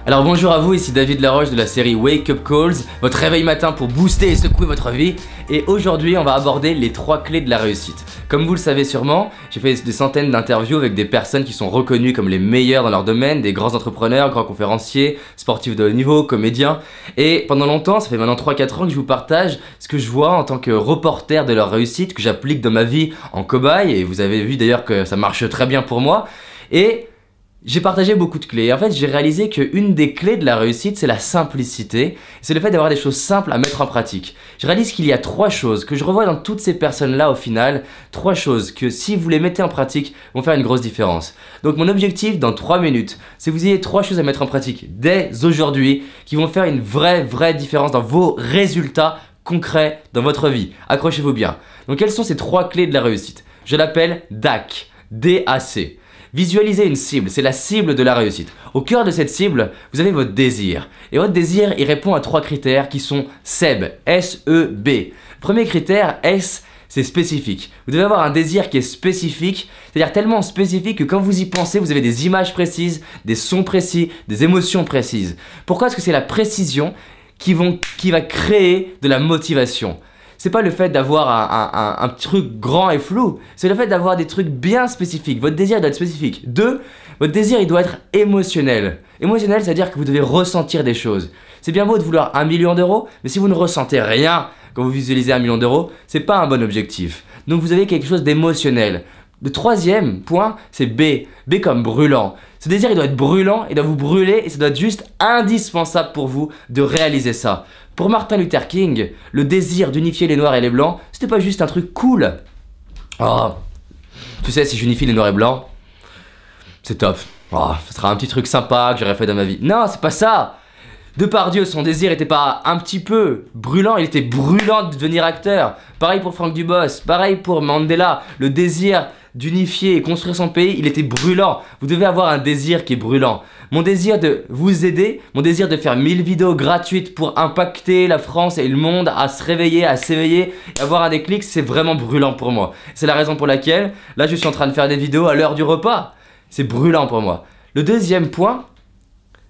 Alors bonjour à vous, ici David Laroche de la série Wake Up Calls, votre réveil matin pour booster et secouer votre vie. Et aujourd'hui on va aborder les 3 clés de la réussite. Comme vous le savez sûrement, j'ai fait des centaines d'interviews avec des personnes qui sont reconnues comme les meilleures dans leur domaine, des grands entrepreneurs, grands conférenciers, sportifs de haut niveau, comédiens. Et pendant longtemps, ça fait maintenant 3-4 ans que je vous partage ce que je vois en tant que reporter de leur réussite, que j'applique dans ma vie en cobaye. Et vous avez vu d'ailleurs que ça marche très bien pour moi. Et j'ai partagé beaucoup de clés. Et en fait, j'ai réalisé qu'une des clés de la réussite, c'est la simplicité. C'est le fait d'avoir des choses simples à mettre en pratique. Je réalise qu'il y a 3 choses que je revois dans toutes ces personnes-là au final. 3 choses que si vous les mettez en pratique, vont faire une grosse différence. Donc mon objectif dans 3 minutes, c'est que vous ayez 3 choses à mettre en pratique dès aujourd'hui qui vont faire une vraie différence dans vos résultats concrets dans votre vie. Accrochez-vous bien. Donc quelles sont ces 3 clés de la réussite? Je l'appelle DAC. D-A-C. Visualisez une cible, c'est la cible de la réussite. Au cœur de cette cible, vous avez votre désir. Et votre désir, il répond à 3 critères qui sont SEB, S-E-B. Premier critère, S, c'est spécifique. Vous devez avoir un désir qui est spécifique, c'est-à-dire tellement spécifique que quand vous y pensez, vous avez des images précises, des sons précis, des émotions précises. Pourquoi? Parce que c'est la précision qui va créer de la motivation. C'est pas le fait d'avoir un truc grand et flou, c'est le fait d'avoir des trucs bien spécifiques. Votre désir doit être spécifique. 2, votre désir il doit être émotionnel. Émotionnel, c'est-à-dire que vous devez ressentir des choses. C'est bien beau de vouloir 1 million d'euros, mais si vous ne ressentez rien quand vous visualisez 1 million d'euros, c'est pas un bon objectif. Donc vous avez quelque chose d'émotionnel. Le 3e point, c'est B. B comme brûlant. Ce désir, il doit être brûlant, il doit vous brûler et ça doit être juste indispensable pour vous de réaliser ça. Pour Martin Luther King, le désir d'unifier les noirs et les blancs, c'était pas juste un truc cool. Oh, tu sais, si j'unifie les noirs et blancs, c'est top. Oh, ce sera un petit truc sympa que j'aurais fait dans ma vie. Non, c'est pas ça. Depardieu, son désir était pas un petit peu brûlant, il était brûlant de devenir acteur. Pareil pour Franck Dubosc, pareil pour Mandela. Le désir d'unifier et construire son pays, il était brûlant. Vous devez avoir un désir qui est brûlant. Mon désir de vous aider, mon désir de faire 1000 vidéos gratuites pour impacter la France et le monde à se réveiller, à s'éveiller et avoir un déclic, c'est vraiment brûlant pour moi. C'est la raison pour laquelle, là je suis en train de faire des vidéos à l'heure du repas. C'est brûlant pour moi. Le 2e point,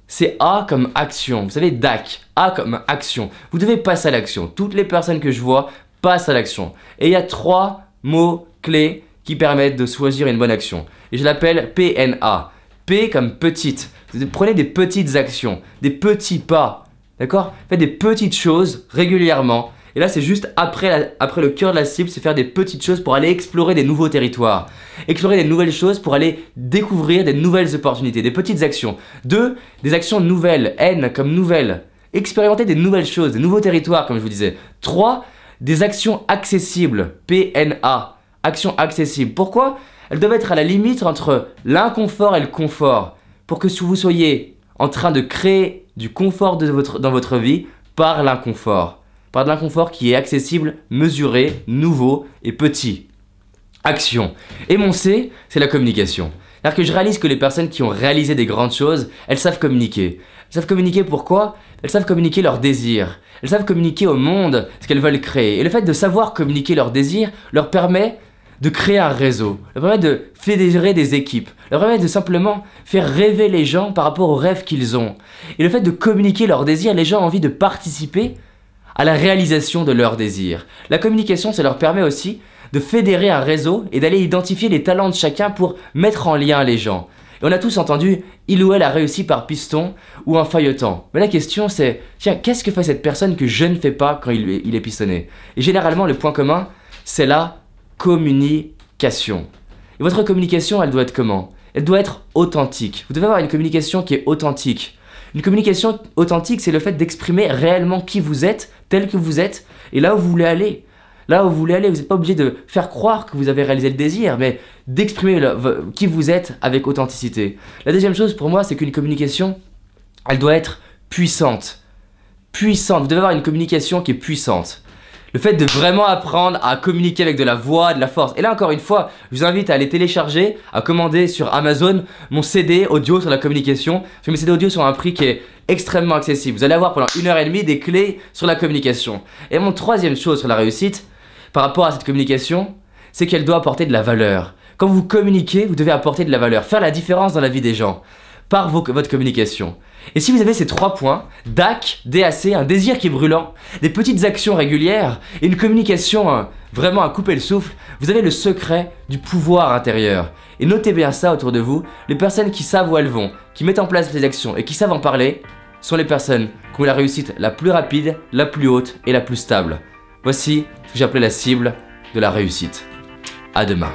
c'est A comme action. Vous savez, DAC, A comme action. Vous devez passer à l'action. Toutes les personnes que je vois passent à l'action. Et il y a 3 mots clés qui permettent de choisir une bonne action. Et je l'appelle PNA. P comme petite. Vous prenez des petites actions, des petits pas. D'accord? Faites des petites choses régulièrement. Et là, c'est juste après le cœur de la cible, c'est faire des petites choses pour aller explorer des nouveaux territoires. Explorer des nouvelles choses pour aller découvrir des nouvelles opportunités, des petites actions. 2, des actions nouvelles, N comme nouvelles. Expérimenter des nouvelles choses, des nouveaux territoires, comme je vous disais. 3, des actions accessibles, PNA. Actions accessibles. Pourquoi? Elles doivent être à la limite entre l'inconfort et le confort. Pour que vous soyez en train de créer du confort dans votre vie par l'inconfort. Par de l'inconfort qui est accessible, mesuré, nouveau et petit. Action. Et mon C, c'est la communication. C'est-à-dire que je réalise que les personnes qui ont réalisé des grandes choses, elles savent communiquer. Elles savent communiquer pourquoi? Elles savent communiquer leurs désirs. Elles savent communiquer au monde ce qu'elles veulent créer. Et le fait de savoir communiquer leurs désirs leur permet de créer un réseau, leur permet de fédérer des équipes, leur permet de simplement faire rêver les gens par rapport aux rêves qu'ils ont. Et le fait de communiquer leurs désirs, les gens ont envie de participer à la réalisation de leurs désirs. La communication, ça leur permet aussi de fédérer un réseau et d'aller identifier les talents de chacun pour mettre en lien les gens. Et on a tous entendu « il ou elle a réussi par piston » ou un feuilleton. Mais la question c'est « tiens, qu'est-ce que fait cette personne que je ne fais pas quand il est pistonné ?» Et généralement, le point commun, c'est la communication. Et votre communication, elle doit être comment? Elle doit être authentique. Vous devez avoir une communication qui est authentique. Une communication authentique, c'est le fait d'exprimer réellement qui vous êtes, tel que vous êtes, et là où vous voulez aller. Là où vous voulez aller, vous n'êtes pas obligé de faire croire que vous avez réalisé le désir, mais d'exprimer qui vous êtes avec authenticité. La deuxième chose pour moi, c'est qu'une communication, elle doit être puissante. Puissante, vous devez avoir une communication qui est puissante. Le fait de vraiment apprendre à communiquer avec de la voix, de la force. Et là encore une fois, je vous invite à aller télécharger, à commander sur Amazon mon CD audio sur la communication. Parce que mes CD audio sont à un prix qui est extrêmement accessible. Vous allez avoir pendant 1h30 des clés sur la communication. Et mon 3e chose sur la réussite, par rapport à cette communication, c'est qu'elle doit apporter de la valeur. Quand vous communiquez, vous devez apporter de la valeur, faire la différence dans la vie des gens. par votre communication. Et si vous avez ces 3 points, DAC, DAC, un désir qui est brûlant, des petites actions régulières et une communication vraiment à couper le souffle, vous avez le secret du pouvoir intérieur. Et notez bien ça autour de vous, les personnes qui savent où elles vont, qui mettent en place les actions et qui savent en parler, sont les personnes qui ont la réussite la plus rapide, la plus haute et la plus stable. Voici ce que j'appelais la cible de la réussite. À demain.